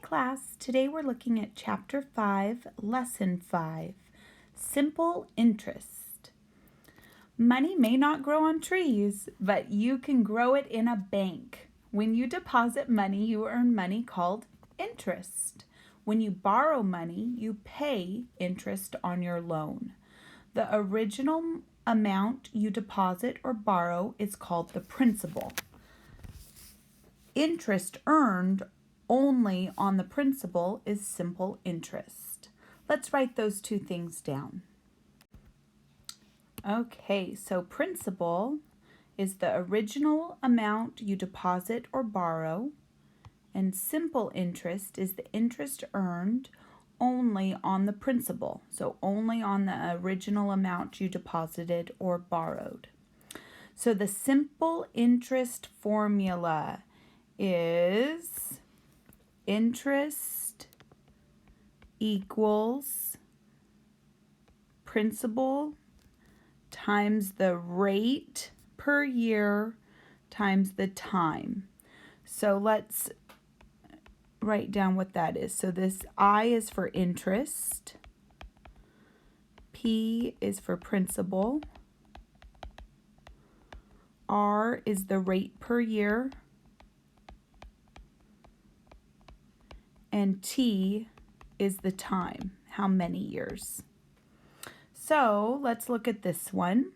class. Today we're looking at Chapter 5, Lesson 5, Simple Interest. Money may not grow on trees, but you can grow it in a bank. When you deposit money, you earn money called interest. When you borrow money, you pay interest on your loan. The original amount you deposit or borrow is called the principal. Interest earned only on the principal is simple interest. Let's write those two things down. Okay, so principal is the original amount you deposit or borrow, and simple interest is the interest earned only on the principal, so only on the original amount you deposited or borrowed. So the simple interest formula is interest equals principal times the rate per year times the time. So let's write down what that is. So this I is for interest, P is for principal, R is the rate per year, and T is the time, how many years. So let's look at this one.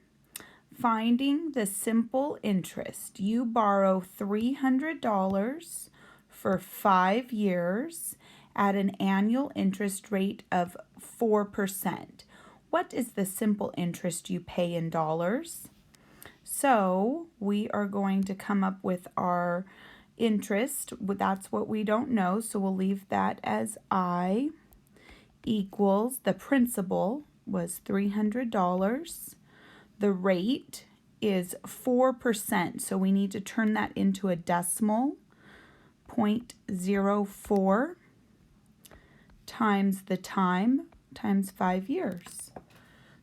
Finding the simple interest. You borrow $300 for 5 years at an annual interest rate of 4%. What is the simple interest you pay in dollars? So we are going to come up with our interest. That's what we don't know, so we'll leave that as I equals the principal was $300. The rate is 4%, so we need to turn that into a decimal, 0.04 times the time times 5 years.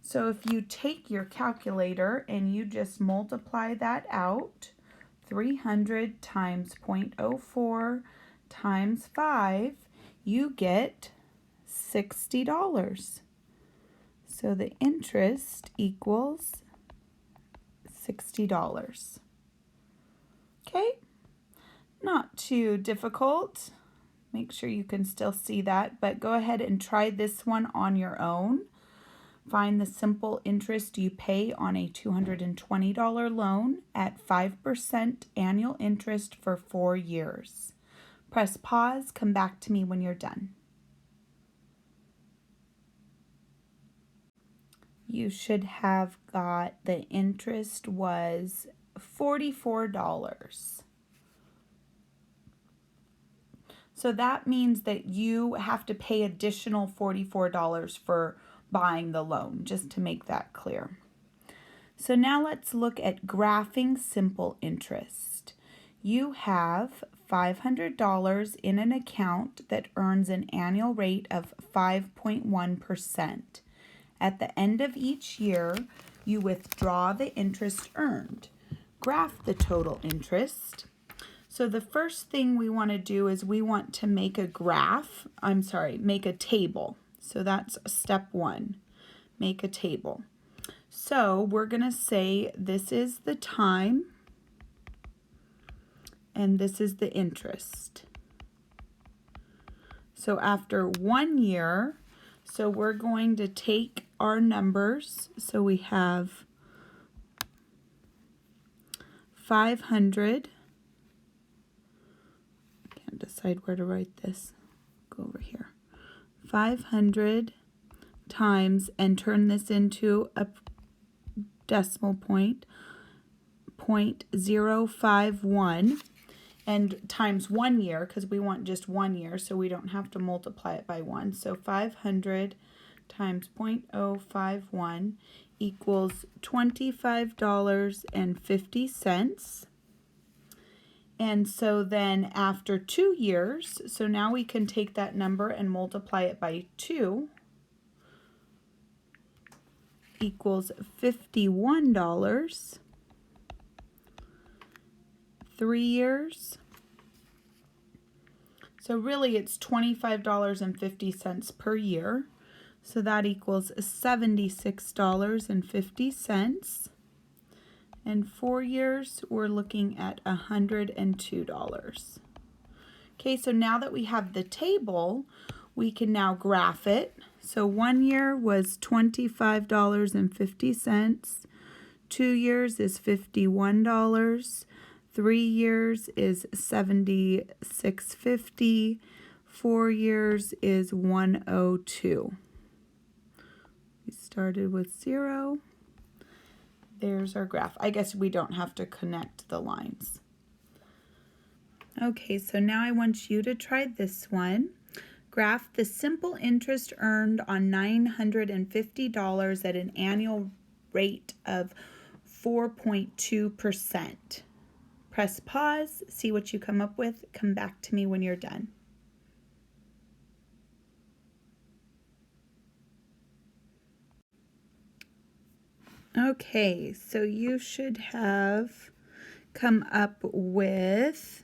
So if you take your calculator and you just multiply that out, 300 times 0.04 times 5, you get $60. So the interest equals $60. Okay, not too difficult. Make sure you can still see that, but go ahead and try this one on your own. Find the simple interest you pay on a $220 loan at 5% annual interest for 4 years. Press pause, come back to me when you're done. You should have got the interest was $44. So that means that you have to pay additional $44 for buying the loan, just to make that clear. So now let's look at graphing simple interest. You have $500 in an account that earns an annual rate of 5.1%. At the end of each year, you withdraw the interest earned. Graph the total interest. So the first thing we want to do is we want to make a make a table. So that's step 1, make a table. So we're going to say this is the time and this is the interest. So after 1 year, so we're going to take our numbers. So we have 500. I can't decide where to write this. Go over here. 500 times, and turn this into a decimal point, 0.051, and times 1 year, because we want just 1 year, so we don't have to multiply it by 1. So 500 times 0.051 equals $25.50. And so then after 2 years, so now we can take that number and multiply it by 2, equals $51. 3 years. So really it's $25.50 per year. So that equals $76.50. And 4 years, we're looking at $102. Okay, so now that we have the table, we can now graph it. So 1 year was $25.50. 2 years is $51. 3 years is $76.50. 4 years is $102. We started with 0. There's our graph. I guess we don't have to connect the lines. Okay, so now I want you to try this one. Graph the simple interest earned on $950 at an annual rate of 4.2%. Press pause, see what you come up with. Come back to me when you're done. Okay, so you should have come up with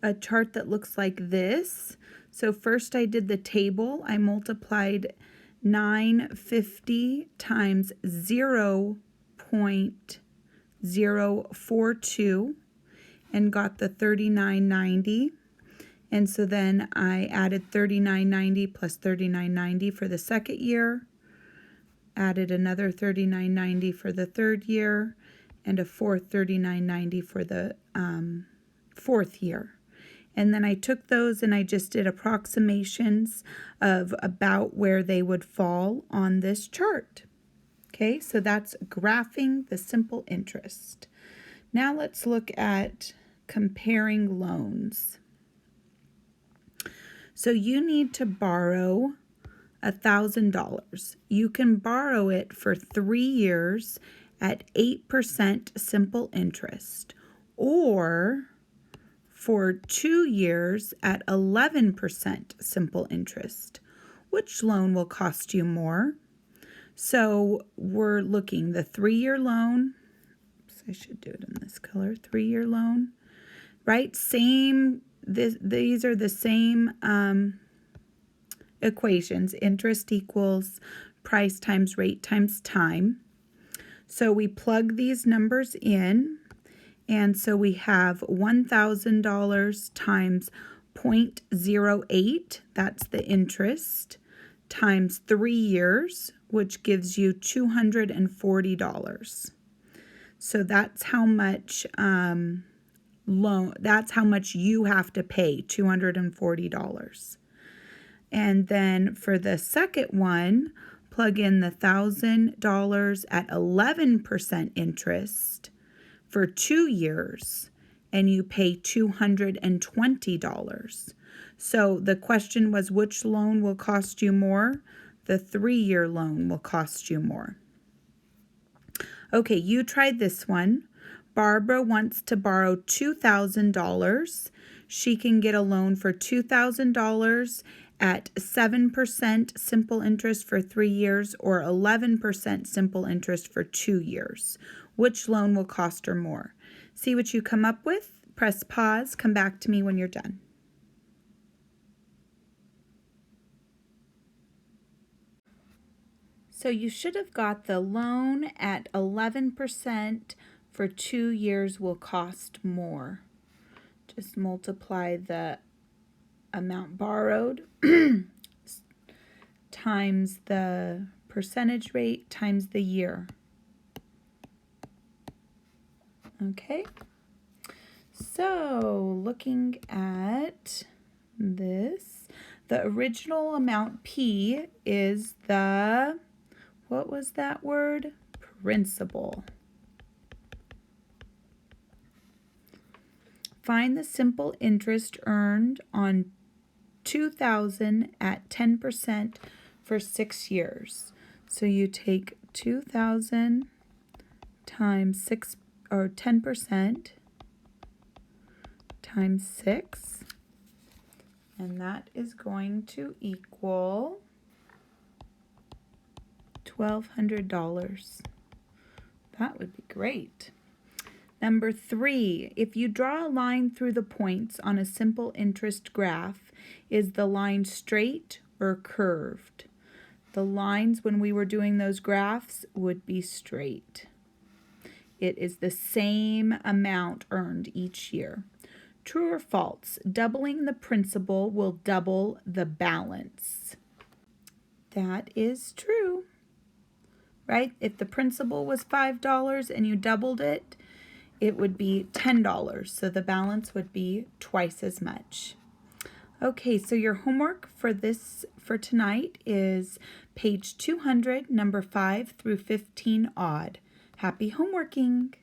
a chart that looks like this. So first I did the table. I multiplied 950 times 0.042 and got the 3990. And so then I added 3990 plus 3990 for the second year, added another 3990 for the third year, and a fourth 3990 for the fourth year. And then I took those and I just did approximations of about where they would fall on this chart. Okay, so that's graphing the simple interest. Now let's look at comparing loans. So you need to borrow $1,000. You can borrow it for 3 years at 8% simple interest, or for 2 years at 11% simple interest. Which loan will cost you more? So we're looking the 3-year loan. Oops, I should do it in this color. 3-year loan, right? These are the same equations. Interest equals price times rate times time. So we plug these numbers in, and so we have $1,000 times 0.08, that's the interest, times 3 years, which gives you $240. So that's how much that's how much you have to pay, $240. And then for the second one, plug in the $1,000 at 11% interest for 2 years, and you pay $220. So the question was, which loan will cost you more? The 3-year loan will cost you more. Okay, you tried this one. Barbara wants to borrow $2,000. She can get a loan for $2,000 at 7% simple interest for 3 years, or 11% simple interest for 2 years. Which loan will cost her more? See what you come up with. Press pause. Come back to me when you're done. So you should have got the loan at 11% for 2 years will cost more. Just multiply the amount borrowed times the percentage rate times the year. Okay, so looking at this, the original amount P is the, what was that word? Principal. Find the simple interest earned on $2,000 at 10% for 6 years. So you take 2,000 times 6, or 10% times 6, and that is going to equal $1,200. That would be great. Number 3, if you draw a line through the points on a simple interest graph, is the line straight or curved? The lines when we were doing those graphs would be straight. It is the same amount earned each year. True or false? Doubling the principal will double the balance. That is true. Right? If the principal was $5 and you doubled it, it would be $10. So the balance would be twice as much. Okay, so your homework for tonight is page 200, number 5 through 15 odd. Happy homeworking!